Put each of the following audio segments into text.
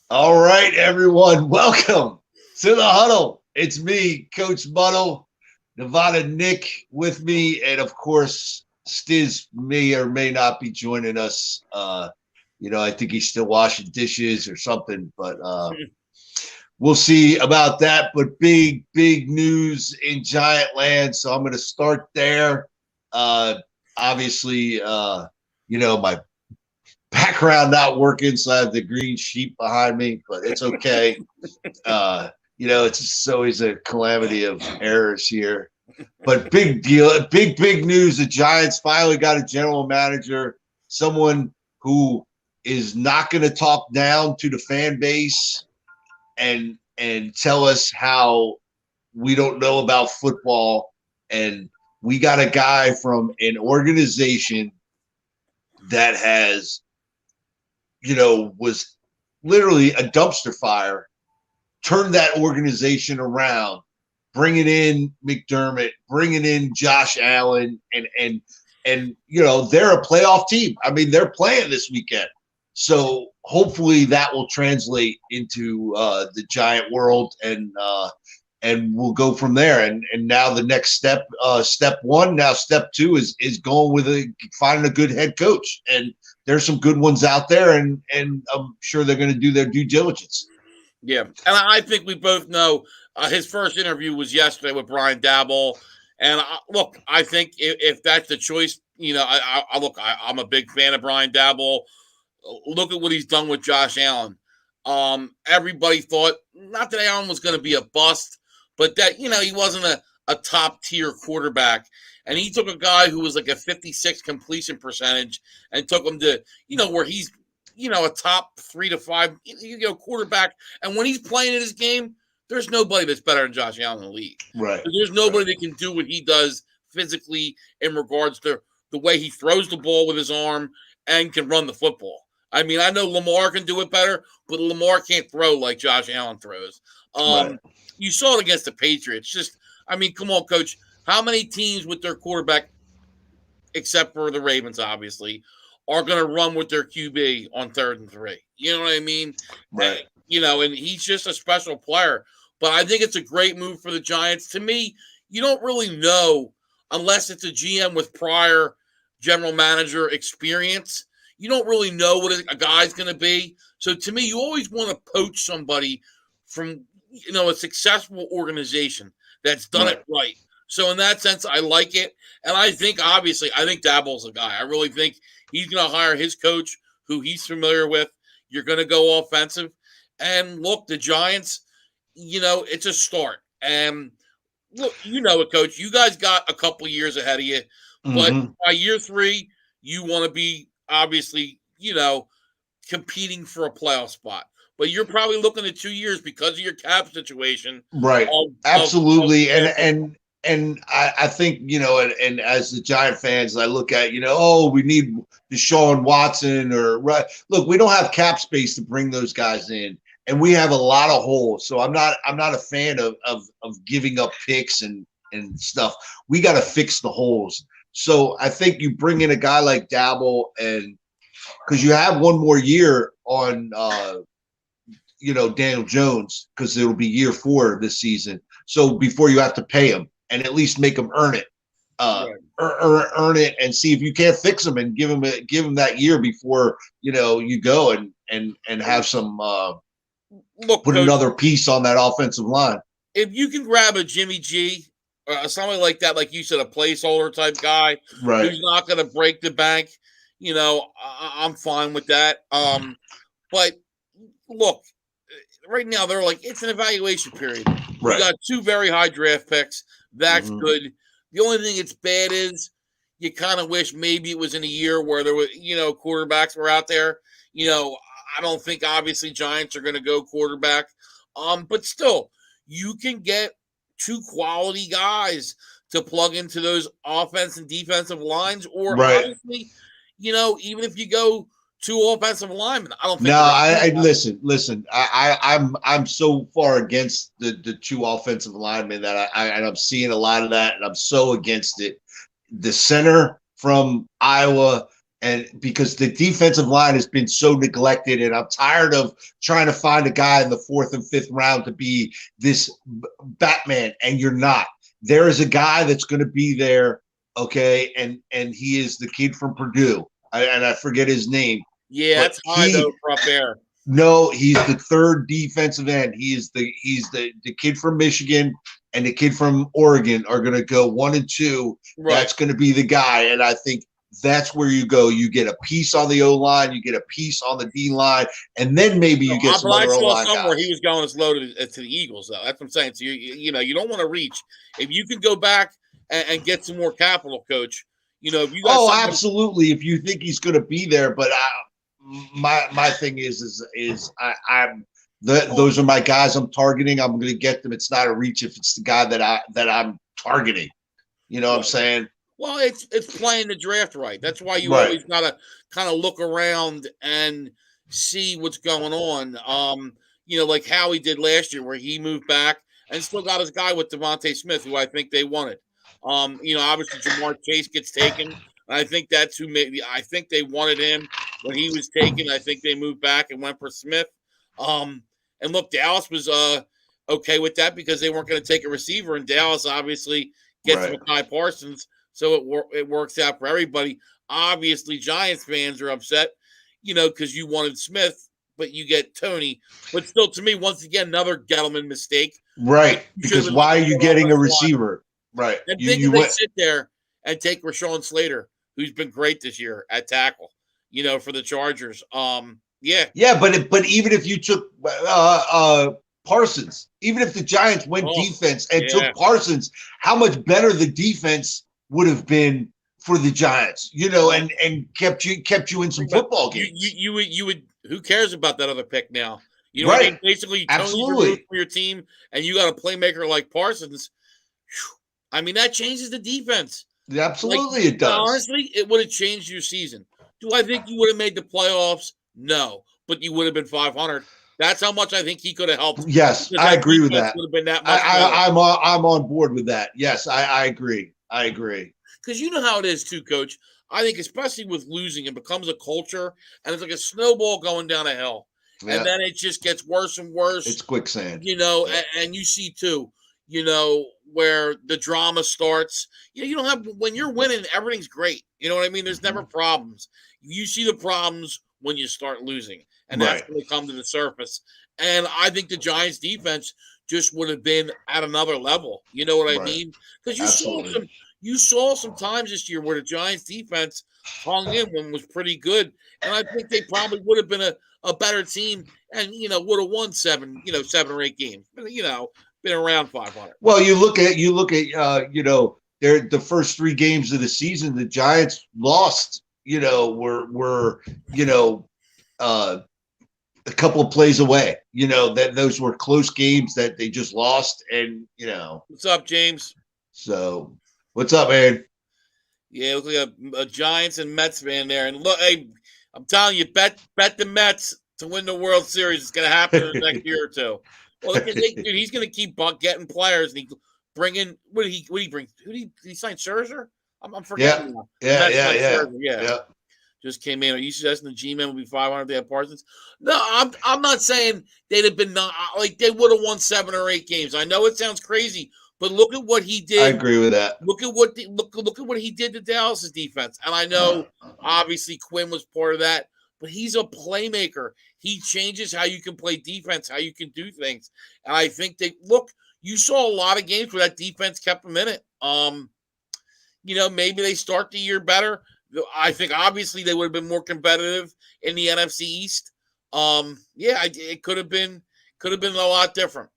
All right, everyone. Welcome to the huddle. It's me, Coach Muddle, Nevada Nick with me, and of course, Stizz may or may not be joining us. I think he's still washing dishes or something, but we'll see about that. But big news in Giant Land. So I'm going to start there. Obviously, my background not working, so I have the green sheep behind me, but it's okay. It's just always a calamity of errors here. But big deal, big news. The Giants finally got a general manager, someone who is not going to talk down to the fan base and tell us how we don't know about football. And we got a guy from an organization that has was literally a dumpster fire, turned that organization around, bringing in McDermott, bringing in Josh Allen, and they're a playoff team. I mean, they're playing this weekend. So hopefully that will translate into the Giant world, and we'll go from there. And now the next step one, now step two is going with finding a good head coach. And there's some good ones out there, and I'm sure they're going to do their due diligence. Yeah, and I think we both know his first interview was yesterday with Brian Daboll. And I think if that's the choice, I'm a big fan of Brian Daboll. Look at what he's done with Josh Allen. Everybody thought not that Allen was going to be a bust, but that he wasn't a top tier quarterback. And he took a guy who was like a 56 completion percentage and took him to, where he's, a top 3 to 5, quarterback. And when he's playing in his game, there's nobody that's better than Josh Allen in the league. Right. So there's nobody that can do what he does physically in regards to the way he throws the ball with his arm and can run the football. I mean, I know Lamar can do it better, but Lamar can't throw like Josh Allen throws. Right. You saw it against the Patriots. Come on, Coach. How many teams with their quarterback, except for the Ravens, obviously, are going to run with their QB on 3rd and 3? You know what I mean? Right. And he's just a special player. But I think it's a great move for the Giants. To me, you don't really know unless it's a GM with prior general manager experience. You don't really know what a guy's going to be. So to me, you always want to poach somebody from a successful organization that's done it right. So in that sense, I like it. And I think Daboll's a guy. I really think he's going to hire his coach who he's familiar with. You're going to go offensive. And look, the Giants, it's a start. And look, it, Coach. You guys got a couple years ahead of you. But by year 3, you want to be, obviously, competing for a playoff spot. But you're probably looking at 2 years because of your cap situation. Right. Absolutely. And I think, and as the Giant fans, I look at, we need Deshaun Watson look, we don't have cap space to bring those guys in, and we have a lot of holes. So I'm not a fan of giving up picks and stuff. We got to fix the holes. So I think you bring in a guy like Daboll, and because you have one more year on, Daniel Jones, because it'll be year 4 this season. So before you have to pay him, and at least make him earn it, earn it, and see if you can't fix him, and give him that year before you go and have some put another piece on that offensive line. If you can grab a Jimmy G, somebody like that, like you said, a placeholder type guy, right, who's not going to break the bank, I'm fine with that. But look, right now they're like, it's an evaluation period. Right. We got 2 very high draft picks. That's good. The only thing that's bad is you kind of wish maybe it was in a year where there was, quarterbacks were out there. I don't think obviously Giants are going to go quarterback. But still, you can get 2 quality guys to plug into those offense and defensive lines, or honestly, even if you go 2 offensive linemen, I don't think. No, I listen. I'm so far against the 2 offensive linemen that I'm seeing a lot of that, and I'm so against it. The center from Iowa And because the defensive line has been so neglected, and I'm tired of trying to find a guy in the 4th and 5th round to be this Batman, and you're not. There is a guy that's going to be there, okay, and he is the kid from Purdue, and I forget his name. Yeah, that's high though for up there. No, he's the 3rd defensive end. He's the kid from Michigan and the kid from Oregon are going to go 1 and 2. Right. That's going to be the guy, and I think that's where you go. You get a piece on the O-line, you get a piece on the D-line, and then maybe you get some other O-line guys. Somewhere he was going as low to the Eagles, though. That's what I'm saying. So, you don't want to reach. If you could go back and get some more capital, Coach, if you got absolutely. If you think he's going to be there, but my thing is those are my guys I'm targeting. I'm going to get them. It's not a reach if it's the guy that I'm targeting. You know what I'm saying? Well, it's playing the draft right. That's why you always gotta kind of look around and see what's going on. Like Howie did last year, where he moved back and still got his guy with Devontae Smith, who I think they wanted. Obviously Jamar Chase gets taken. I think that's who I think they wanted him when he was taken. I think they moved back and went for Smith. And look, Dallas was okay with that because they weren't going to take a receiver, and Dallas obviously gets Mekhi Parsons. So it works out for everybody. Obviously, Giants fans are upset, because you wanted Smith, but you get Tony. But still, to me, once again, another Gettleman mistake. Right, because why are you getting a receiver? Right. And they sit there and take Rashawn Slater, who's been great this year at tackle, for the Chargers. Yeah, but even if you took Parsons, even if the Giants went defense and took Parsons, how much better the defense would have been for the Giants, and kept you in some football games. You would. Who cares about that other pick now? You know what I mean? Basically, Tony's for your team, and you got a playmaker like Parsons. I mean, that changes the defense. Absolutely, it does. Honestly, it would have changed your season. Do I think you would have made the playoffs? No, but you would have been 500. That's how much I think he could have helped. Yes, I agree with that. Would have been that much I'm on board with that. Yes, I agree. Because you know how it is too, Coach. I think especially with losing, it becomes a culture, and it's like a snowball going down a hill. Yeah. And then it just gets worse and worse. It's quicksand. And you see too, where the drama starts. You don't have, when you're winning, everything's great. You know what I mean? There's never problems. You see the problems when you start losing, and that's when they come to the surface. And I think the Giants defense just would have been at another level. You know what I mean? Because you saw some times this year where the Giants defense hung in when was pretty good. And I think they probably would have been a better team and, would have won 7 or 8 games. But, been around 500. Well, you look at the first 3 games of the season, the Giants lost, were a couple of plays away, that those were close games that they just lost. And, What's up, James? So what's up, man? Yeah, it looks like a Giants and Mets fan there. And look, hey, I'm telling you, bet the Mets to win the World Series. It's going to happen in the next year or two. Well, dude, he's going to keep getting players, and he bring in what did he bring? Who did he sign? Scherzer? I'm forgetting. Yeah. Just came in. Are you suggesting the G-Men will be 500? They have Parsons? No, I'm not saying they'd have been they would have won 7 or 8 games. I know it sounds crazy, but look at what he did. I agree with that. Look at what he did to Dallas's defense. And I know obviously Quinn was part of that, but he's a playmaker. He changes how you can play defense, how you can do things. And I think you saw a lot of games where that defense kept them in it. Maybe they start the year better. I think obviously they would have been more competitive in the NFC East. It could have been a lot different.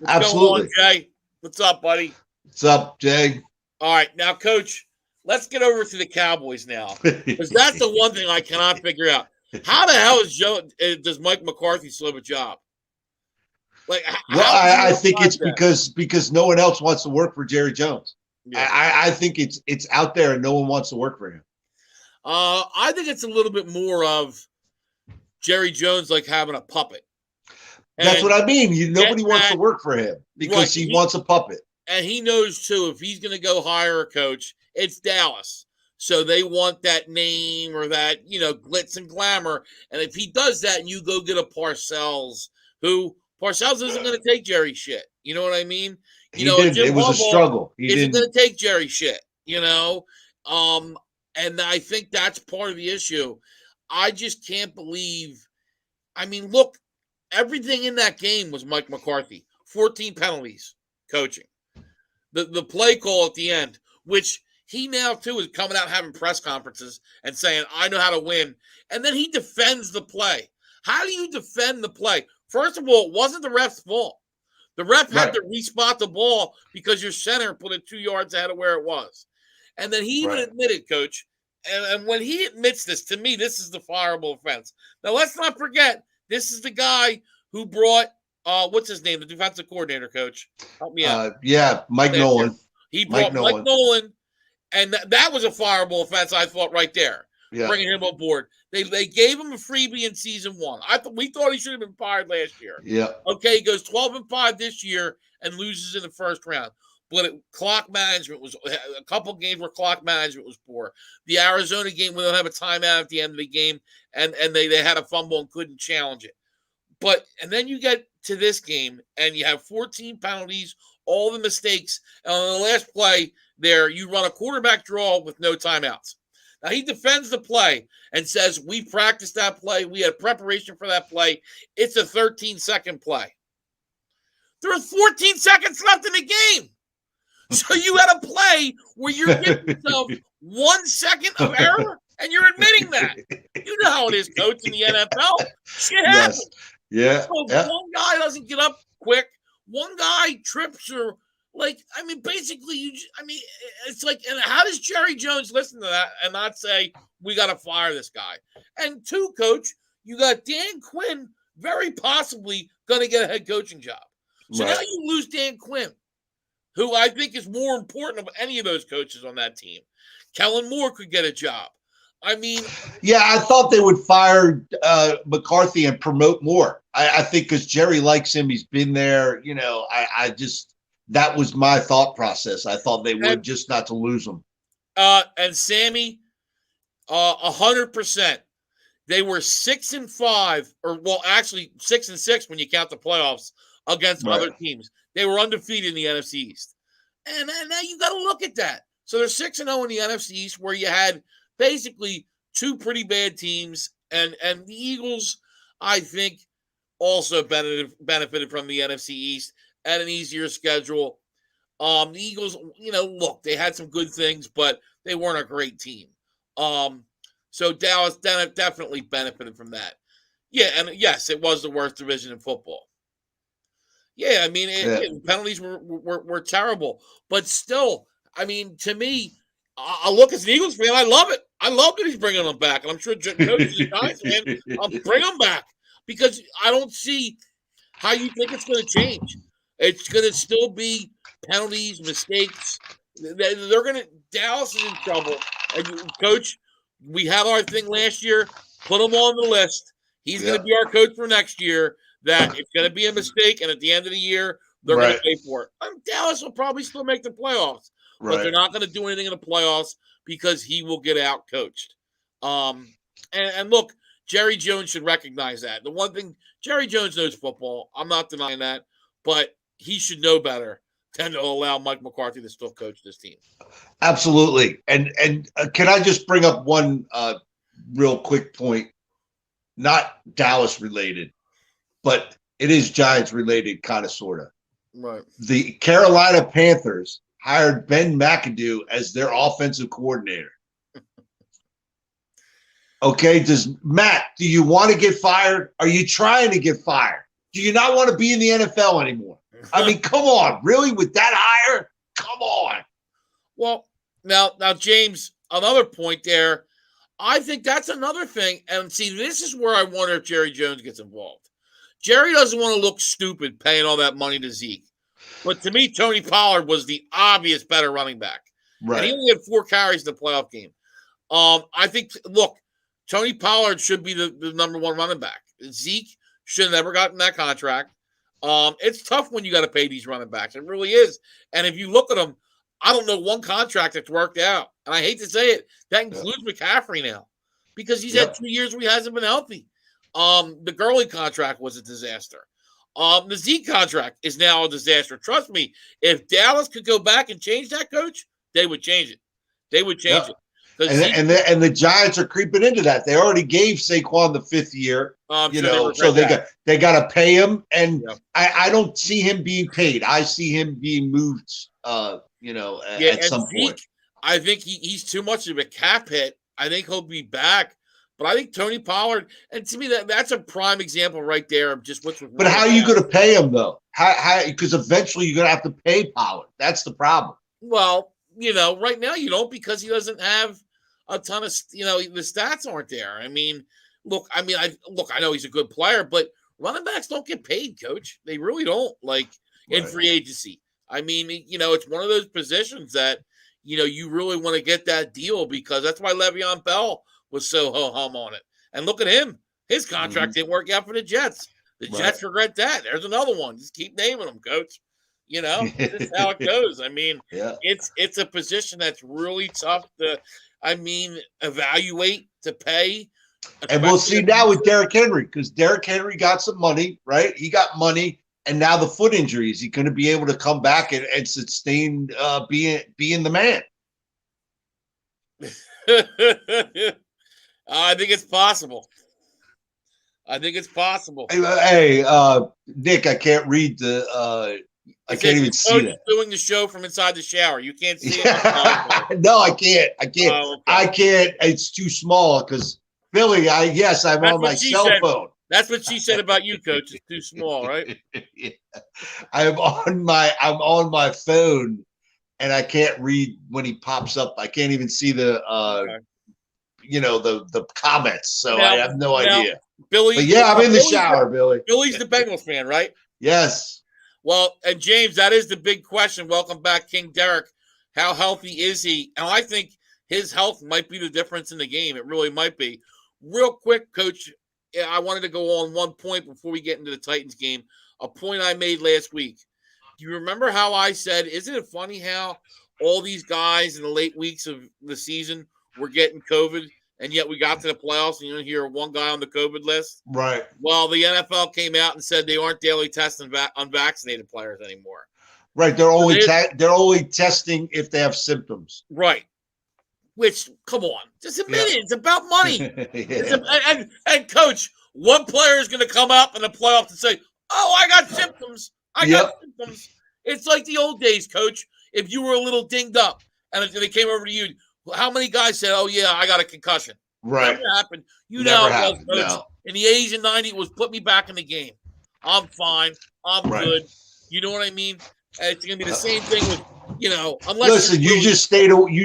Absolutely. Jay? What's up, buddy? What's up, Jay? All right, now, Coach, let's get over to the Cowboys now, because that's the one thing I cannot figure out. How the hell does Mike McCarthy still have a job? I think it's because no one else wants to work for Jerry Jones. Yeah. I think it's out there and no one wants to work for him. I think it's a little bit more of Jerry Jones like having a puppet. That's what I mean. Nobody wants to work for him because he wants a puppet. And he knows, too, if he's going to go hire a coach, it's Dallas. So they want that name or that, glitz and glamour. And if he does that and you go get a Parcells, who Parcells isn't going to take Jerry shit. You know what I mean? He didn't. Jim It was a Harbaugh struggle. He isn't didn't. going to take Jerry shit, and I think that's part of the issue. I just can't believe. I mean, look, everything in that game was Mike McCarthy. 14 penalties, coaching. The play call at the end, which he now, too, is coming out having press conferences and saying, I know how to win. And then he defends the play. How do you defend the play? First of all, it wasn't the ref's fault. The ref had to respot the ball because your center put it 2 yards ahead of where it was. And then he even admitted, Coach, and when he admits this, to me, this is the fireable offense. Now, let's not forget, this is the guy who brought, what's his name, the defensive coordinator, Coach. Help me out. Mike Nolan. He brought Mike Nolan, and that was a fireable offense, I thought, right there, bringing him on board. They gave him a freebie in season 1. We thought he should have been fired last year. Yeah. Okay, he goes 12-5 this year and loses in the first round. But clock management was a couple games where clock management was poor. The Arizona game, we don't have a timeout at the end of the game, and they had a fumble and couldn't challenge it. And then you get to this game, and you have 14 penalties, all the mistakes. And on the last play there, you run a quarterback draw with no timeouts. Now, he defends the play and says, we practiced that play. We had preparation for that play. It's a 13-second play. There are 14 seconds left in the game. So you had a play where you're giving yourself 1 second of error, and you're admitting that. You know how it is, Coach, in the NFL. Shit happens. Yeah. So if one guy doesn't get up quick, one guy trips or, basically, it's like, and how does Jerry Jones listen to that and not say, we got to fire this guy? And 2, Coach, you got Dan Quinn very possibly going to get a head coaching job. So now you lose Dan Quinn, who I think is more important of any of those coaches on that team. Kellen Moore could get a job. I thought they would fire McCarthy and promote Moore. I think because Jerry likes him. He's been there. That was my thought process. I thought they would just not to lose him. And Sammy, 100%. They were 6-5, actually 6-6 when you count the playoffs against other teams. They were undefeated in the NFC East. And now you got to look at that. So they're 6-0 in the NFC East, where you had basically 2 pretty bad teams. And the Eagles, I think, also benefited from the NFC East at an easier schedule. The Eagles, look, they had some good things, but they weren't a great team. So Dallas definitely benefited from that. Yeah, and yes, it was the worst division in football. Yeah, penalties were terrible. But still, to me, I look as an Eagles fan, I love it. I love that he's bringing them back. And I'm sure Coach is a Giants fan. I'll bring them back because I don't see how you think it's going to change. It's going to still be penalties, mistakes. They're going to – Dallas is in trouble. And, Coach, we had our thing last year. Put him on the list. He's going to be our coach for next year. That it's going to be a mistake, and at the end of the year, they're going to pay for it. Dallas will probably still make the playoffs, but they're not going to do anything in the playoffs because he will get out-coached. And look, Jerry Jones should recognize that. The one thing, Jerry Jones knows football. I'm not denying that, but he should know better than to allow Mike McCarthy to still coach this team. Absolutely. And can I just bring up one real quick point? Not Dallas related, but it is Giants related, kind of, sort of. Right. The Carolina Panthers hired Ben McAdoo as their offensive coordinator. Okay, Matt, do you want to get fired? Are you trying to get fired? Do you not want to be in the NFL anymore? Come on, really, with that hire? Come on. Well, now, James, another point there. I think that's another thing. And see, this is where I wonder if Jerry Jones gets involved. Jerry doesn't want to look stupid paying all that money to Zeke. But to me, Tony Pollard was the obvious better running back. Right. And he only had 4 carries in the playoff game. I think, look, Tony Pollard should be the number 1 running back. Zeke should have never gotten that contract. It's tough when you got to pay these running backs. It really is. And if you look at them, I don't know one contract that's worked out. And I hate to say it, that includes McCaffrey now because he's had 2 years where he hasn't been healthy. The Gurley contract was a disaster. The Zeke contract is now a disaster. Trust me, if Dallas could go back and change that, coach, they would change it. They would change it. And the Giants are creeping into that. They already gave Saquon the 5th year, so they got to pay him. And I don't see him being paid. I see him being moved, at some point. I think he's too much of a cap hit. I think he'll be back. But I think Tony Pollard, and to me, that's a prime example right there of just what's. But how are you going to pay him though? How? Because eventually you're going to have to pay Pollard. That's the problem. Well, right now you don't because he doesn't have a ton of, the stats aren't there. I mean, I know he's a good player, but running backs don't get paid, coach. They really don't. In free agency. I mean, it's one of those positions that you really want to get that deal because that's why Le'Veon Bell was so ho-hum on it. And look at him. His contract didn't work out for the Jets. The Jets regret that. There's another one. Just keep naming them, coach. This is how it goes. I mean, it's a position that's really tough to, evaluate, to pay. And we'll see now with Derrick Henry because Derrick Henry got some money, right? He got money. And now the foot injury, is he going to be able to come back and sustain being the man? I think it's possible. Hey, Nick, I can't read the. I can't even see that. Doing the show from inside the shower. You can't see it. No, I can't. Oh, okay. I can't. It's too small because Billy. I'm on my cell phone. That's what she said about you, coach. It's too small, right? Yeah. I'm on my phone, and I can't read when he pops up. I can't even see the the comments. So I have no idea. Billy, but I'm in the shower, Billy. Billy's the Bengals fan, right? Yes. Well, and James, that is the big question. Welcome back, King Derek. How healthy is he? And I think his health might be the difference in the game. It really might be. Real quick, Coach, I wanted to go on one point before we get into the Titans game. A point I made last week. Do you remember how I said, isn't it funny how all these guys in the late weeks of the season were getting COVID, and yet we got to the playoffs and you don't hear one guy on the COVID list? Right. Well, the NFL came out and said they aren't daily testing unvaccinated players anymore. Right. They're only testing if they have symptoms. Right. Which, come on, just admit it. It's about money. And coach, one player is going to come up in the playoffs and say, "Oh, I got symptoms. I got symptoms." It's like the old days, coach. If you were a little dinged up and they came over to you, how many guys said, "Oh yeah, I got a concussion"? Right. Never happened. Never happened. Coach. No. In the 80s and 90s, it was put me back in the game. I'm fine. I'm good. You know what I mean? And it's going to be the same thing with. Unless you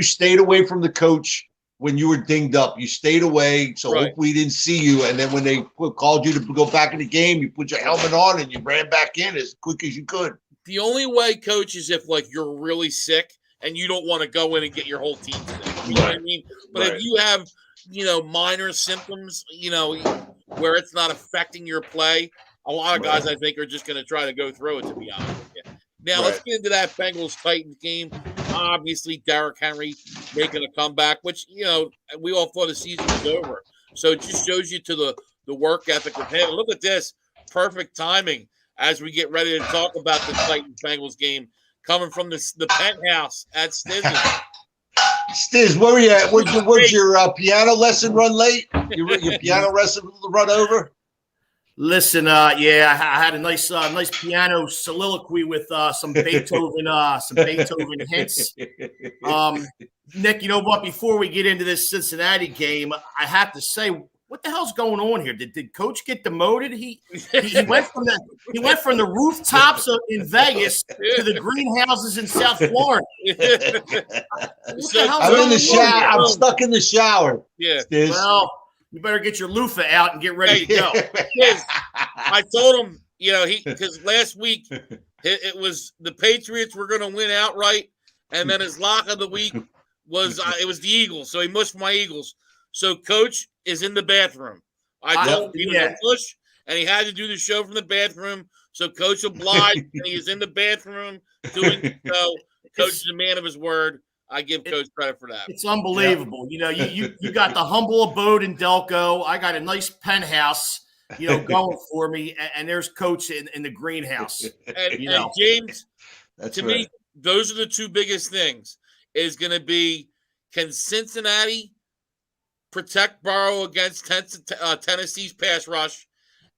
stayed away from the coach when you were dinged up. You stayed away, so hopefully he didn't see you. And then when they called you to go back in the game, you put your helmet on and you ran back in as quick as you could. The only way, coach, is if you're really sick and you don't want to go in and get your whole team sick. You know what I mean? But if you have minor symptoms, where it's not affecting your play, a lot of guys I think are just going to try to go through it. To be honest with you. Now, let's get into that Bengals-Titans game. Obviously, Derrick Henry making a comeback, which, we all thought the season was over. So it just shows you to the work ethic of him. Look at this. Perfect timing as we get ready to talk about the Titans-Bengals game coming from the penthouse at Stizz. Stizz, where were you at? Where'd your piano lesson run late? Your piano lesson run over? Listen, I had a nice piano soliloquy with some Beethoven hints. Nick, what? Before we get into this Cincinnati game, I have to say, what the hell's going on here? Did Coach get demoted? He went from the rooftops in Vegas to the greenhouses in South Florida. I'm in the shower. I'm stuck in the shower. Yeah. Stizz. Well, you better get your loofah out and get ready to go. I told him, because last week it was the Patriots were going to win outright, and then his lock of the week was it was the Eagles, so he mushed my Eagles. So Coach is in the bathroom. I told him he was a push, and he had to do the show from the bathroom. So Coach obliged, and he is in the bathroom doing the show. Coach is a man of his word. I give Coach credit for that. It's unbelievable. You know, you got the humble abode in Delco. I got a nice penthouse, going for me, and there's Coach in the greenhouse. And James, to me, those are the two biggest things. Is going to be, can Cincinnati protect Burrow against Tennessee's pass rush,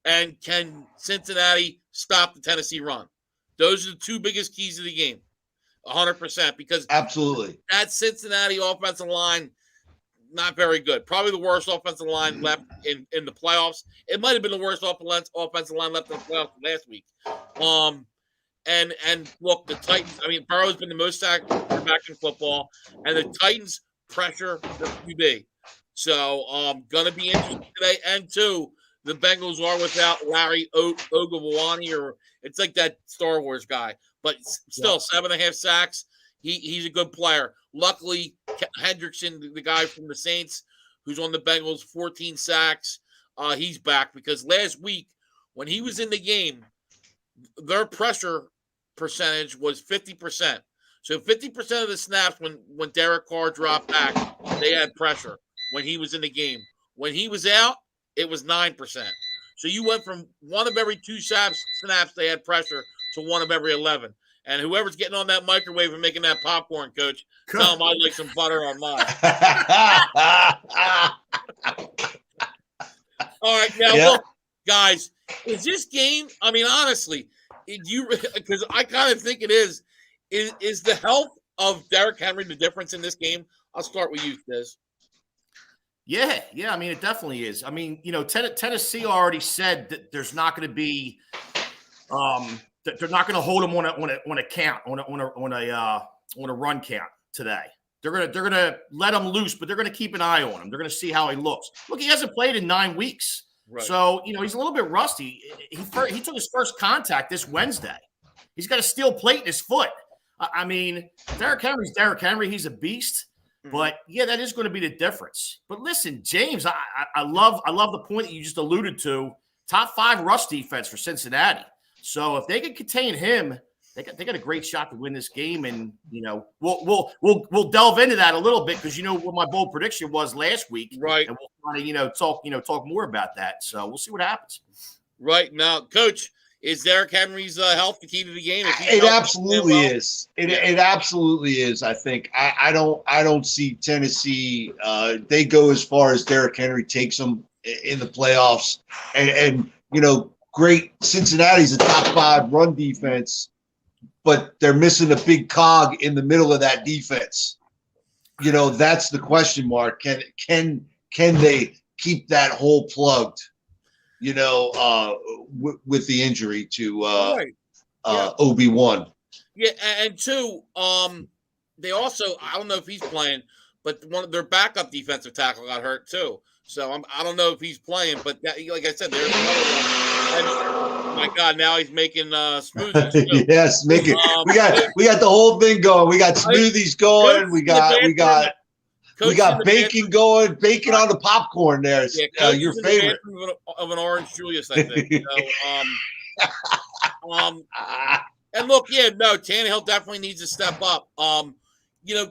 and can Cincinnati stop the Tennessee run? Those are the two biggest keys of the game, 100%. Because absolutely, that Cincinnati offensive line, not very good. Probably the worst offensive line left in the playoffs. It might have been the worst offensive line left in the playoffs last week. And look, the Titans. I mean, Burrow's been the most sacked quarterback in football, and the Titans pressure the QB. So, gonna be interesting today. And two, the Bengals are without Larry Ogunbowale, or it's like that Star Wars guy, but still 7.5 sacks. He's a good player. Luckily, Hendrickson, the guy from the Saints, who's on the Bengals, 14 sacks. He's back because last week when he was in the game, their pressure percentage was 50%. So 50% of the snaps when Derek Carr dropped back, they had pressure when he was in the game. When he was out, it was 9%. So you went from one of every 2 snaps they had pressure to one of every 11. And whoever's getting on that microwave and making that popcorn, Coach, tell them I'd like some butter on mine. All right, now look, guys, is this game? I mean, honestly, because I kind of think it is the health of Derrick Henry the difference in this game? I'll start with you, Stizz. Yeah. I mean, it definitely is. I mean, Tennessee already said that there's not going to be, that they're not going to hold him on a count on a run count today. They're gonna let him loose, but they're gonna keep an eye on him. They're gonna see how he looks. Look, he hasn't played in 9 weeks, right. So he's a little bit rusty. He took his first contact this Wednesday. He's got a steel plate in his foot. I mean, Derrick Henry's Derrick Henry. He's a beast. But yeah, that is going to be the difference. But listen, James, I love the point that you just alluded to. Top 5 rush defense for Cincinnati. So if they can contain him, they got a great shot to win this game. And we'll delve into that a little bit because what my bold prediction was last week, right? And we'll kind of talk more about that. So we'll see what happens. Right now, Coach. Is Derrick Henry's health the key to the game? It absolutely is. It absolutely is. I think I don't see Tennessee. They go as far as Derrick Henry takes them in the playoffs, and great. Cincinnati's a top 5 run defense, but they're missing a big cog in the middle of that defense. That's the question mark. Can they keep that hole plugged? With the injury to OB1. Yeah, and 2, they also, I don't know if he's playing, but one of their backup defensive tackle got hurt too. So I don't know if he's playing, but like I said, there's another one. And, oh my God, now he's making smoothies too. Yes, making. We got the whole thing going. We got smoothies going. We got bacon going, bacon on the popcorn there. Yeah, your favorite of an orange Julius, I think. And look, Tannehill definitely needs to step up.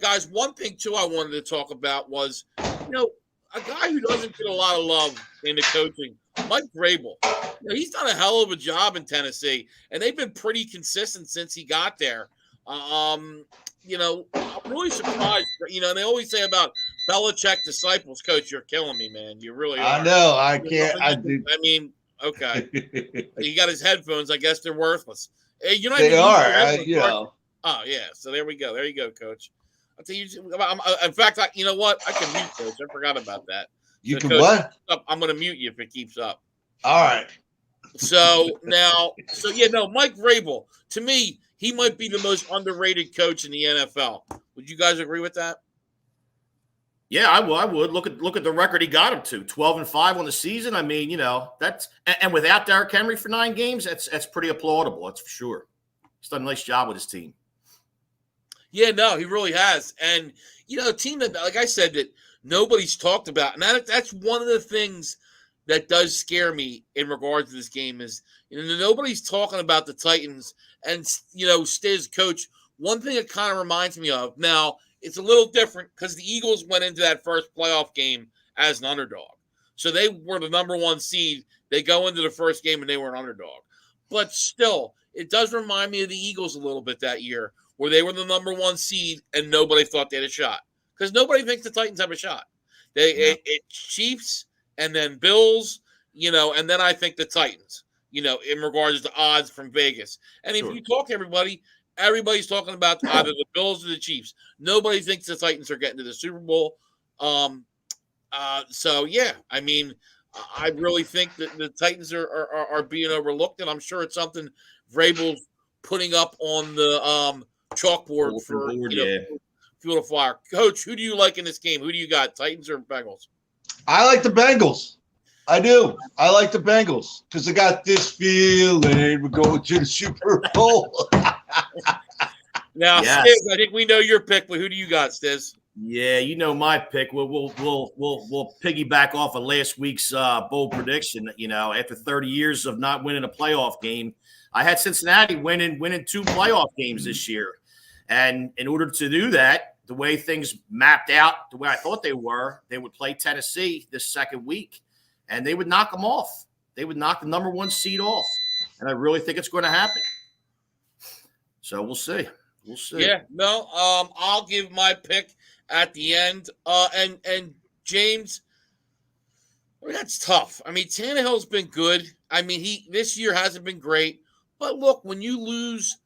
Guys, one thing too I wanted to talk about was, a guy who doesn't get a lot of love in the coaching, Mike Grebel. He's done a hell of a job in Tennessee, and they've been pretty consistent since he got there. I'm really surprised. They always say about Belichick disciples. Coach, you're killing me, man. You really are. I know. I can't. I do. I mean, okay. He got his headphones. I guess they're worthless. You're not. They are. Oh yeah. So there we go. There you go, Coach. I'll tell you. In fact, you know what? I can mute Coach. I forgot about that. You can Coach, what? I'm going to mute you if it keeps up. All right. So Mike Vrabel, to me, he might be the most underrated coach in the NFL. Would you guys agree with that? Yeah, I would. Look at the record he got him to, 12-5 on the season. I mean, that's and without Derrick Henry for 9 games, that's pretty applaudable. That's for sure. He's done a nice job with his team. Yeah, no, he really has. And a team that, like I said, that nobody's talked about, and that's one of the things that does scare me in regards to this game is nobody's talking about the Titans and Stizz, Coach. One thing it kind of reminds me of now, it's a little different because the Eagles went into that first playoff game as an underdog. So they were the number 1 seed. They go into the first game and they were an underdog. But still, it does remind me of the Eagles a little bit that year where they were the number 1 seed and nobody thought they had a shot. Because nobody thinks the Titans have a shot. It's Chiefs and then Bills, and then I think the Titans, in regards to odds from Vegas. And if you talk to everybody, everybody's talking about either the Bills or the Chiefs. Nobody thinks the Titans are getting to the Super Bowl. So, yeah, I mean, I really think that the Titans are being overlooked, and I'm sure it's something Vrabel's putting up on the chalkboard for Fuel to Fire. Coach, who do you like in this game? Who do you got, Titans or Bengals? I like the Bengals. I do. I like the Bengals because I got this feeling we're going to the Super Bowl. Now, yes. Stizz, I think we know your pick, but who do you got, Stizz? Yeah, you know my pick. We'll piggyback off of last week's bold prediction. After 30 years of not winning a playoff game, I had Cincinnati winning 2 playoff games this year. And in order to do that, the way things mapped out, the way I thought they would play Tennessee this second week, and they would knock them off. They would knock the number 1 seed off. And I really think it's going to happen. So we'll see. We'll see. Yeah, no, I'll give my pick at the end. And James, that's tough. I mean, Tannehill's been good. I mean, this year hasn't been great. But look, when you lose,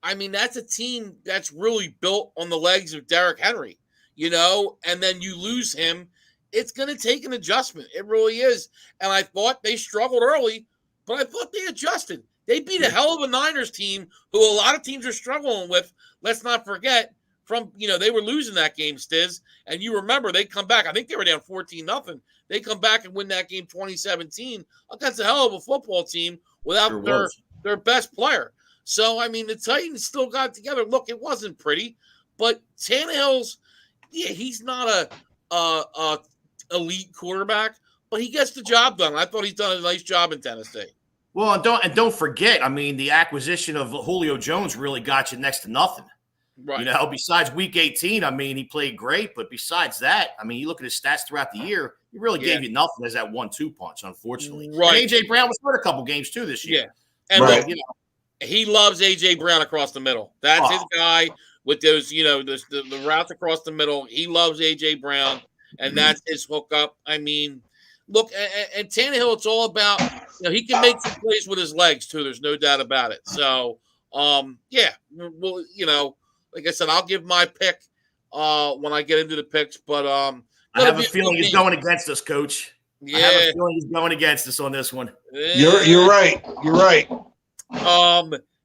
I mean, that's a team that's really built on the legs of Derrick Henry, and then you lose him. It's going to take an adjustment. It really is. And I thought they struggled early, but I thought they adjusted. They beat a hell of a Niners team who a lot of teams are struggling with. Let's not forget they were losing that game, Stizz. And you remember they come back. I think they were down 14-0. They come back and win that game 2017 against a hell of a football team without their best player. So, I mean, the Titans still got it together. Look, it wasn't pretty, but Tannehill's, he's not a elite quarterback, but he gets the job done. I thought he's done a nice job in Tennessee. Well, don't forget, I mean, the acquisition of Julio Jones really got you next to nothing. Right. Besides week 18, I mean, he played great, but besides that, I mean, you look at his stats throughout the year, he really gave you nothing as that 1-2 punch, unfortunately. Right. And A.J. Brown was hurt a couple games too this year. Yeah. And look, he loves A.J. Brown across the middle. That's his guy with those, the routes across the middle. He loves A.J. Brown, and that's his hookup. I mean, look, and Tannehill, it's all about, he can make some plays with his legs too. There's no doubt about it. So, well, like I said, I'll give my pick when I get into the picks. But I have a feeling he's going against us, Coach. Yeah. I have a feeling he's going against us on this one. You're right. You're right.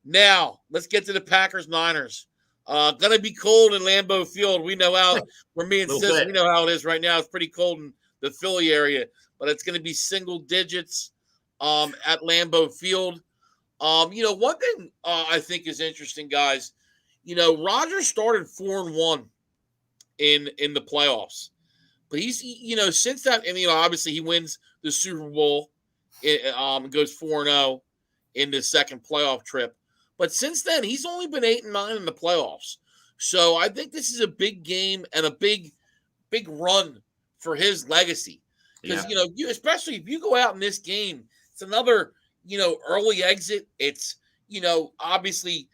Now let's get to the Packers-Niners. Gonna be cold in Lambeau Field. We know how for me and Sis, we know how it is right now. It's pretty cold in the Philly area, but it's gonna be single digits at Lambeau Field. One thing I think is interesting, guys. Rodgers started 4-1 in the playoffs, but he's since that, and obviously he wins the Super Bowl, goes 4-0 in the second playoff trip. But since then, he's only been 8-9 in the playoffs. So I think this is a big game and a big run for his legacy. Because, especially if you go out in this game, it's another, early exit. It's, obviously,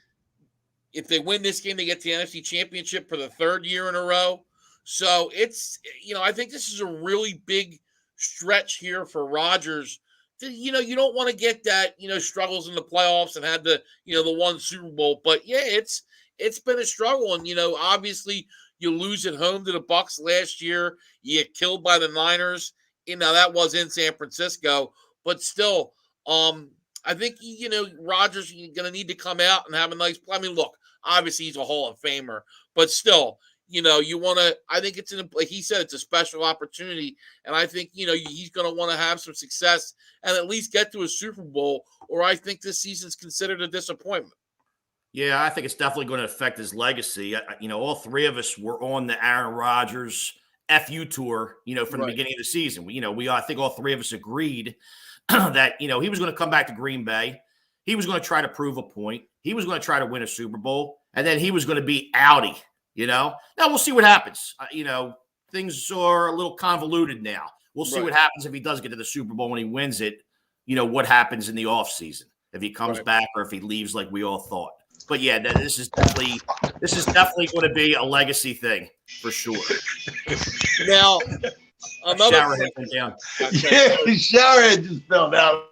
if they win this game, they get the NFC Championship for the 3rd year in a row. So it's, I think this is a really big stretch here for Rodgers. You don't want to get that, struggles in the playoffs and had the one Super Bowl. But, yeah, it's been a struggle. And, obviously you lose at home to the Bucs last year. You get killed by the Niners. That was in San Francisco. But still, I think, Rodgers is going to need to come out and have a nice play. I mean, look, obviously he's a Hall of Famer. But still, you want to – I think it's like he said, it's a special opportunity. And I think, he's going to want to have some success and at least get to a Super Bowl, or I think this season's considered a disappointment. Yeah, I think it's definitely going to affect his legacy. All three of us were on the Aaron Rodgers FU tour, from the beginning of the season. I think all three of us agreed that, he was going to come back to Green Bay. He was going to try to prove a point. He was going to try to win a Super Bowl. And then he was going to be outie Now we'll see what happens. Things are a little convoluted now. We'll see what happens if he does get to the Super Bowl when he wins it. What happens in the offseason, if he comes back or if he leaves like we all thought. But yeah, this is definitely going to be a legacy thing for sure. Now, another shower head went down. Yeah, the shower head just fell down.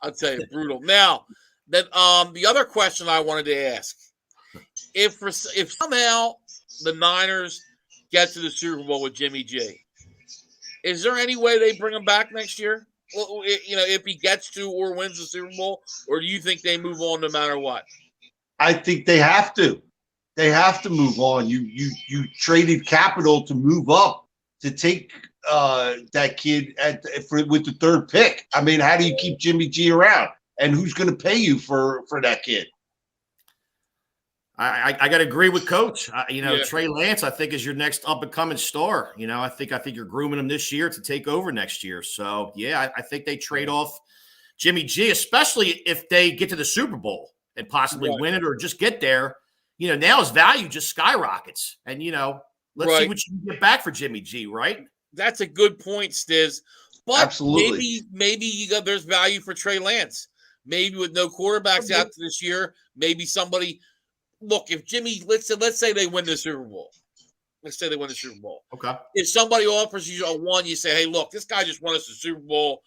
I'll tell you, brutal. Now, that the other question I wanted to ask: if somehow the Niners get to the Super Bowl with Jimmy G, is there any way they bring him back next year? Well, if he gets to or wins the Super Bowl, or do you think they move on no matter what? I think they have to. They have to move on. You traded capital to move up to take that kid with the third pick. I mean, how do you keep Jimmy G around? And who's going to pay you for that kid? I got to agree with Coach. Trey Lance, I think, is your next up and coming star. I think you're grooming him this year to take over next year. So yeah, I think they trade off Jimmy G, especially if they get to the Super Bowl and possibly win it or just get there. Now his value just skyrockets, and let's see what you can get back for Jimmy G. Right? That's a good point, Stizz. But absolutely, maybe there's value for Trey Lance. Maybe with no quarterbacks out this year, maybe somebody. Look, if Jimmy, let's say they win the Super Bowl. Let's say they win the Super Bowl. Okay. If somebody offers you a one, you say, "Hey, look, this guy just won us the Super Bowl.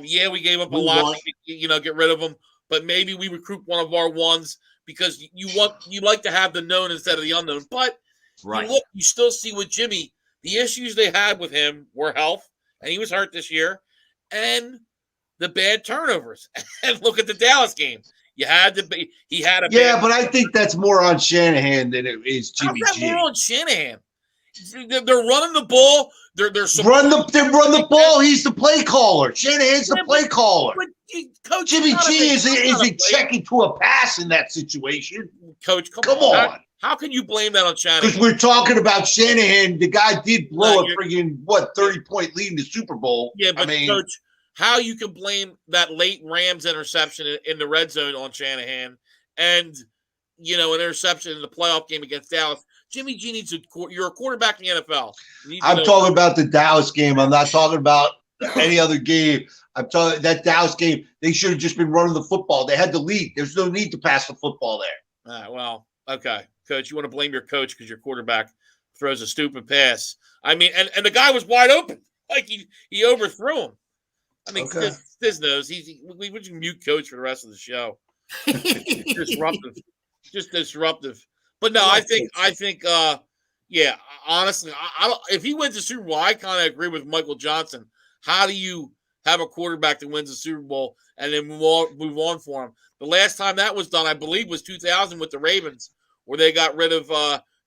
Yeah, we gave up a lot, get rid of him, but maybe we recruit one of our ones because you like to have the known instead of the unknown." But you still see with Jimmy, the issues they had with him were health, and he was hurt this year, and the bad turnovers. And look at the Dallas game. He had but I think that's more on Shanahan than it is Jimmy G. More on Shanahan. They're running the ball. They're run the ball. He's the play caller. Shanahan's the play caller. Coach, Jimmy G isn't checking to a pass in that situation. Coach, come on. How can you blame that on Shanahan? Because we're talking about Shanahan. The guy did blow a friggin' 30-point lead in the Super Bowl. Yeah, but Coach, how you can blame that late Rams interception in the red zone on Shanahan and, an interception in the playoff game against Dallas? Jimmy G needs you're a quarterback in the NFL. I'm talking about the Dallas game. I'm not talking about any other game. I'm talking that Dallas game. They should have just been running the football. They had the lead. There's no need to pass the football there. Well, okay. Coach, you want to blame your coach because your quarterback throws a stupid pass. I mean, and the guy was wide open. Like he overthrew him. I mean, Stizz knows. We would mute Coach for the rest of the show. Just disruptive. But no, I think, honestly, I don't. If he wins the Super Bowl, I kind of agree with Michael Johnson. How do you have a quarterback that wins the Super Bowl and then move on for him? The last time that was done, I believe, was 2000 with the Ravens, where they got rid of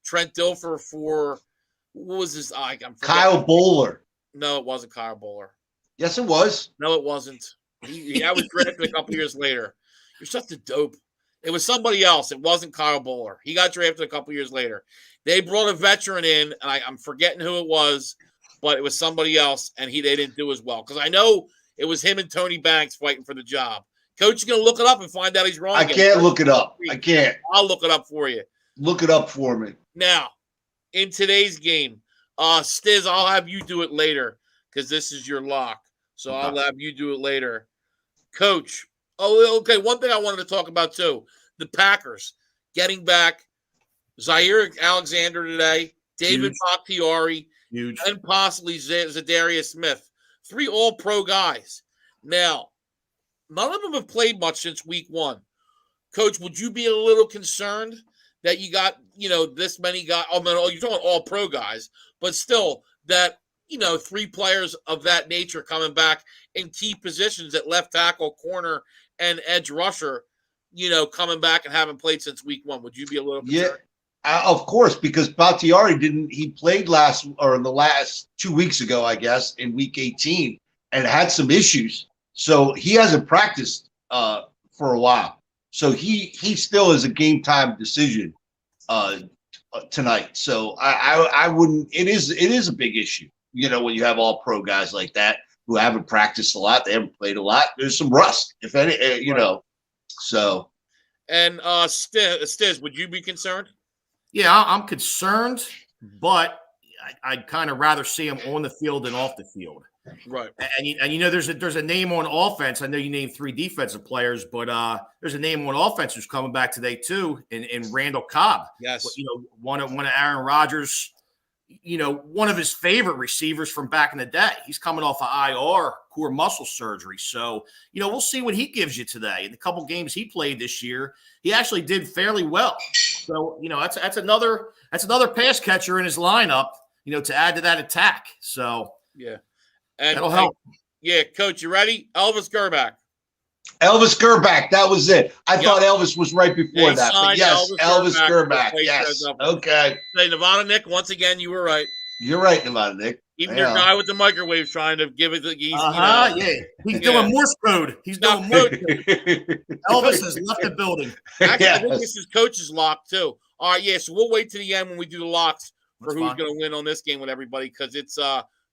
Trent Dilfer for what was his? Kyle Bowler. No, it wasn't Kyle Bowler. Yes, it was. No, it wasn't. He was drafted a couple years later. You're such a dope. It was somebody else. It wasn't Kyle Bowler. He got drafted a couple years later. They brought a veteran in, and I'm forgetting who it was, but it was somebody else, and they didn't do as well. Because I know it was him and Tony Banks fighting for the job. Coach is going to look it up and find out he's wrong. I can't look it up. I can't. I'll look it up for you. Look it up for me. Now, in today's game, Stizz, I'll have you do it later because this is your lock. So I'll have you do it later. Coach. Oh, okay. One thing I wanted to talk about, too. The Packers getting back Zaire Alexander today, David Bakhtiari, and possibly Zadarius Smith. 3 all-pro guys. Now, none of them have played much since week 1. Coach, would you be a little concerned that you got, this many guys? I mean, you're talking all-pro guys, but still that, 3 players of that nature coming back in key positions at left tackle, corner, and edge rusher, coming back and haven't played since week 1. Would you be a little concerned? Yeah, of course, because Bakhtiari he played the last 2 weeks ago, I guess, in week 18 and had some issues. So he hasn't practiced for a while. So he still is a game time decision tonight. So I wouldn't. It is a big issue. When you have all pro guys like that who haven't practiced a lot, they haven't played a lot. There's some rust, if any. So And Stizz, would you be concerned? Yeah, I'm concerned, but I'd kind of rather see him on the field than off the field. Right. And there's a name on offense. I know you named 3 defensive players, but there's a name on offense who's coming back today too, in Randall Cobb. Yes. One of Aaron Rodgers, one of his favorite receivers from back in the day. He's coming off of IR, core muscle surgery. So, we'll see what he gives you today. In the couple games he played this year, he actually did fairly well. So, that's another pass catcher in his lineup, to add to that attack. So, yeah. And that'll help. Yeah, Coach, you ready? Elvis Gerback. Elvis Gerback. That was it. I thought Elvis was right before that. But yes, Elvis Gerback. Yes. Okay. Say, Nevada Nick, once again, you were right. You're right, Nevada Nick. Even your guy with the microwaves trying to give it the He's doing Morse code. He's doing Morse code. Elvis has left the building. Actually, I think this is Coach's lock, too. All right, yeah, so we'll wait to the end when we do the locks for who's going to win on this game with everybody, because it's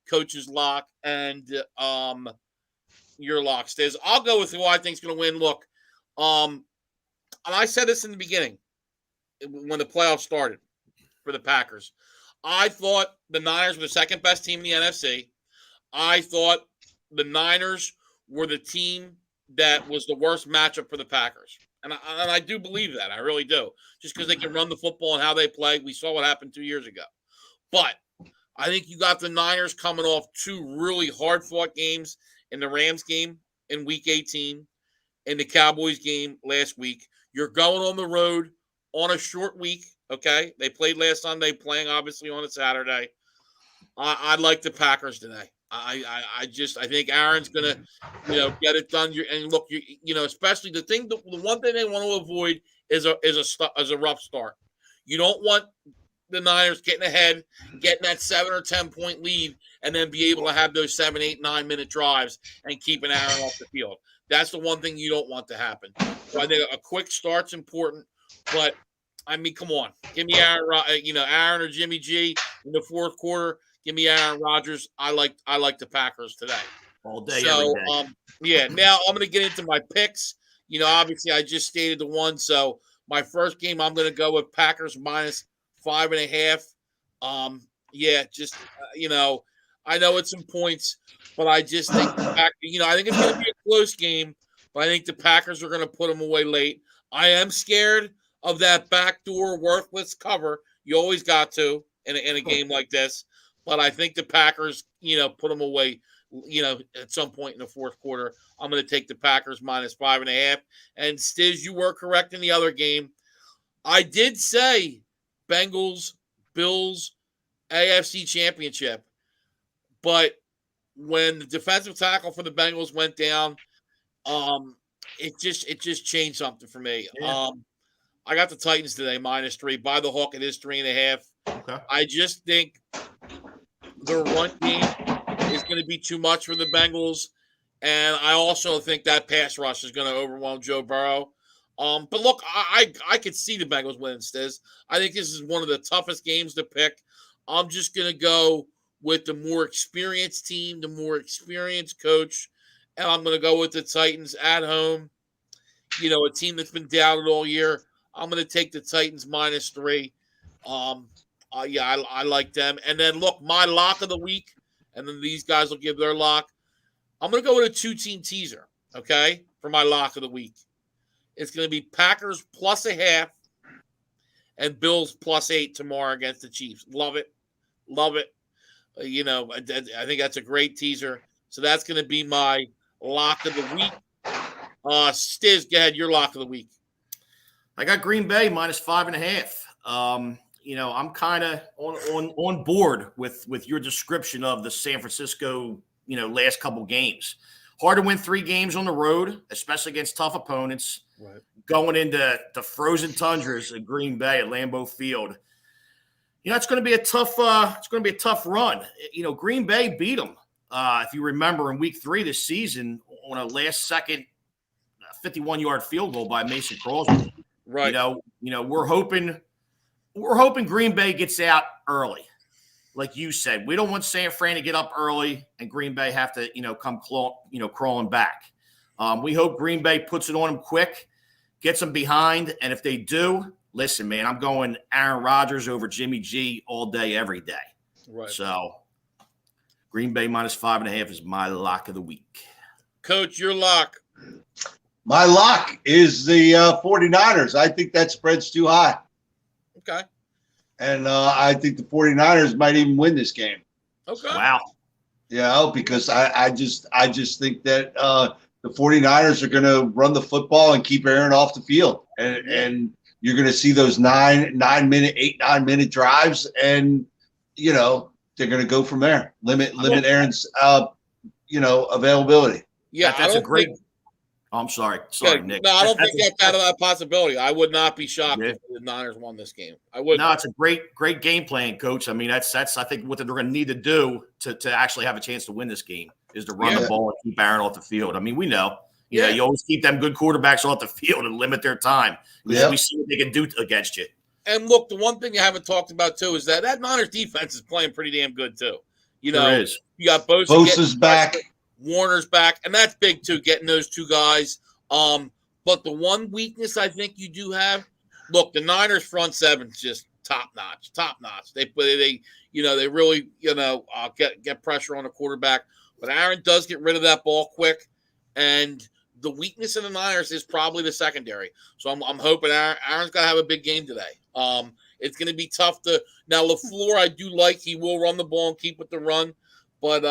Coach's lock and your lock, Stizz. I'll go with who I think is going to win. Look, and I said this in the beginning when the playoffs started for the Packers. I thought the Niners were the second best team in the NFC. I thought the Niners were the team that was the worst matchup for the Packers. And I do believe that. I really do. Just because they can run the football and how they play. We saw what happened 2 years ago. But I think you got the Niners coming off 2 really hard-fought games in the Rams game in Week 18 and the Cowboys game last week. You're going on the road on a short week, okay? They played last Sunday, playing obviously on a Saturday. I like the Packers today. I think Aaron's gonna, get it done. And look, especially the one thing they want to avoid is a rough start. You don't want the Niners getting ahead, getting that 7 or 10 point lead, and then be able to have those 7, 8, 9 minute drives and keeping Aaron off the field. That's the one thing you don't want to happen. So I think a quick start's important, but I mean, come on, give me Aaron, Aaron or Jimmy G in the fourth quarter. Give me Aaron Rodgers. I like the Packers today. All day, so, every day. Now I'm going to get into my picks. Obviously I just stated the one. So my first game, I'm going to go with Packers minus 5.5. I know it's some points, but I just think I think it's going to be a close game, but I think the Packers are going to put them away late. I am scared of that backdoor worthless cover. You always got to in a game like this, but I think the Packers, put them away, at some point in the fourth quarter. I'm going to take the Packers minus 5.5. And Stizz, you were correct in the other game. I did say Bengals, Bills, AFC Championship, but when the defensive tackle for the Bengals went down, it just changed something for me. Yeah. I got the Titans today -3. By the hook, it is 3.5. Okay. I just think the run game is going to be too much for the Bengals, and I also think that pass rush is going to overwhelm Joe Burrow. But look, I could see the Bengals winning this. I think this is one of the toughest games to pick. I'm just going to go with the more experienced team, the more experienced coach, and I'm going to go with the Titans at home. A team that's been doubted all year. I'm going to take the Titans -3. I like them. And then, look, my lock of the week, and then these guys will give their lock. I'm going to go with a 2-team teaser, okay, for my lock of the week. It's going to be Packers +0.5 and Bills +8 tomorrow against the Chiefs. Love it. Love it. I think that's a great teaser. So that's going to be my lock of the week. Stizz, go ahead, your lock of the week. I got Green Bay -5.5. I'm kind of on board with your description of the San Francisco, last couple games. Hard to win 3 games on the road, especially against tough opponents. Right. Going into the frozen tundras of Green Bay at Lambeau Field. It's going to be a tough. It's going to be a tough run. Green Bay beat them. If you remember, in Week 3 this season, on a last-second 51-yard field goal by Mason Crosby. Right. We're hoping Green Bay gets out early. Like you said, we don't want San Fran to get up early and Green Bay have to, come crawling back. We hope Green Bay puts it on them quick gets them behind. And if they do, listen, man, I'm going Aaron Rodgers over Jimmy G all day, every day. Right. So Green Bay -5.5 is my lock of the week. Coach, your lock. My lock is the 49ers. I think that spread's too high. Okay. And I think the 49ers might even win this game. Okay. Wow. Yeah, because I just think that the 49ers are going to run the football and keep Aaron off the field. And you're going to see those 9-minute drives, and, you know, they're going to go from there. Limit Aaron's, availability. Yeah, that's a great – I'm sorry, Nick. No, I don't think that's out of that possibility. I would not be shocked if the Niners won this game. I would. No, it's a great game plan, Coach. I mean, that's I think what they're going to need to do to actually have a chance to win this game is to run the ball and keep Aaron off the field. I mean, we know. You know, you always keep them good quarterbacks off the field and limit their time. We see what they can do against you. And look, the one thing you haven't talked about too is that Niners defense is playing pretty damn good too. You know, there is. You got Bosa's back. Warner's back, and that's big too, getting those two guys. But the one weakness I think you do have, look, the Niners front seven's just top notch. They really, get pressure on the quarterback. But Aaron does get rid of that ball quick, and the weakness in the Niners is probably the secondary. So I'm hoping Aaron's got to have a big game today. It's going to be tough to now. LaFleur, I do like, he will run the ball and keep with the run, but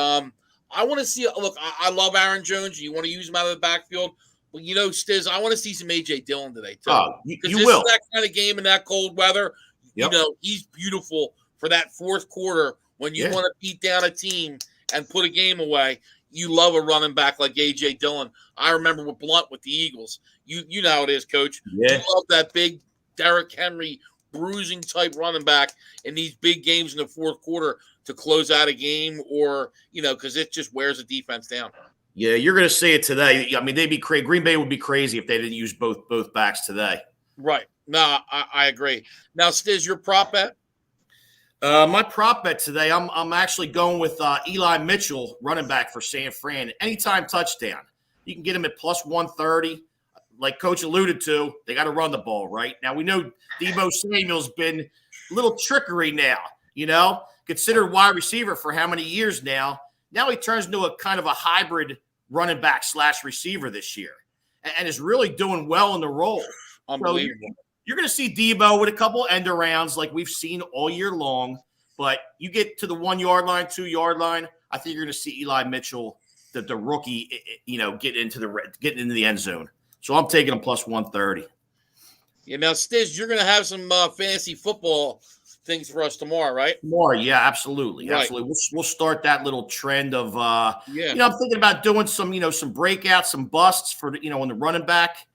I want to see. Look, I love Aaron Jones. You want to use him out of the backfield. Well, Stizz, I want to see some A.J. Dillon today, too. Because this is that kind of game in that cold weather. Yep. He's beautiful for that fourth quarter when you want to beat down a team and put a game away. You love a running back like A.J. Dillon. I remember with Blunt with the Eagles. You know how it is, Coach. Yeah. You love that big Derrick Henry bruising type running back in these big games in the fourth quarter to close out a game or, because it just wears the defense down. Yeah, you're going to see it today. I mean, they'd be crazy. Green Bay would be crazy if they didn't use both backs today. Right. No, I agree. Now, Stizz, your prop bet? My prop bet today, I'm actually going with Eli Mitchell, running back for San Fran. Anytime touchdown. You can get him at +130. Like Coach alluded to, they got to run the ball, right? Now, we know Deebo Samuel's been a little trickery now, considered wide receiver for how many years now. Now he turns into a kind of a hybrid running back / receiver this year and is really doing well in the role. Unbelievable. So you're going to see Deebo with a couple end arounds like we've seen all year long, but you get to the 1 yard line, 2 yard line, I think you're going to see Eli Mitchell, the rookie, get into the end zone. So I'm taking him +130. Yeah, now, Stizz, you're going to have some fantasy football things for us tomorrow, right? Tomorrow, yeah, absolutely. Right. Absolutely. We'll start that little trend of I'm thinking about doing some breakouts, some busts for on the running back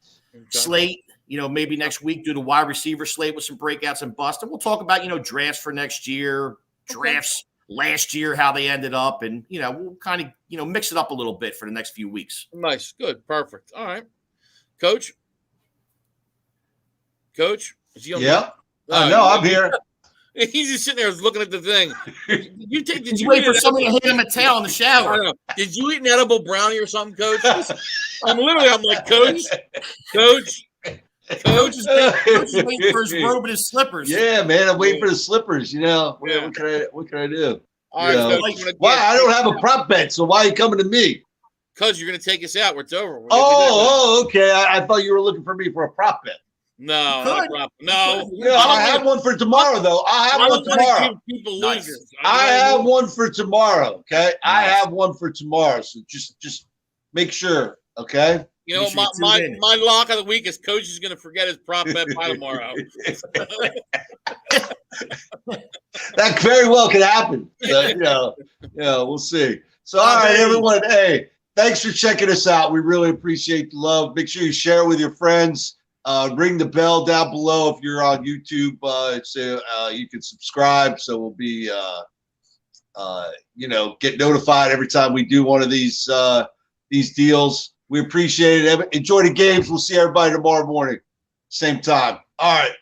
slate. Maybe next week do the wide receiver slate with some breakouts and busts. And we'll talk about, drafts for next year, drafts last year, how they ended up, and we'll kind of, mix it up a little bit for the next few weeks. Nice, good, perfect. All right. Coach, is he on? Yeah. No, I'm here. He's just sitting there looking at the thing. Did you wait for somebody to hit him a tail in the shower? Did you eat an edible brownie or something, Coach? I'm like, Coach is waiting for his robe and his slippers. Yeah, man, I'm waiting for the slippers. What can I do? All right, Coach, why? I don't have a prop bet, so why are you coming to me? Because you're going to take us out. It's over. Okay. I thought you were looking for me for a prop bet. No, no. I have one for tomorrow, though. I have one tomorrow. I have one for tomorrow. Okay, nice. I have one for tomorrow. So just make sure. Okay. My lock of the week is Coach is going to forget his prop bet by tomorrow. That very well could happen. So, we'll see. So, all right, everyone. Hey, thanks for checking us out. We really appreciate the love. Make sure you share it with your friends. Ring the bell down below if you're on YouTube. So you can subscribe. So we'll be, get notified every time we do one of these deals. We appreciate it. Enjoy the games. We'll see everybody tomorrow morning, same time. All right.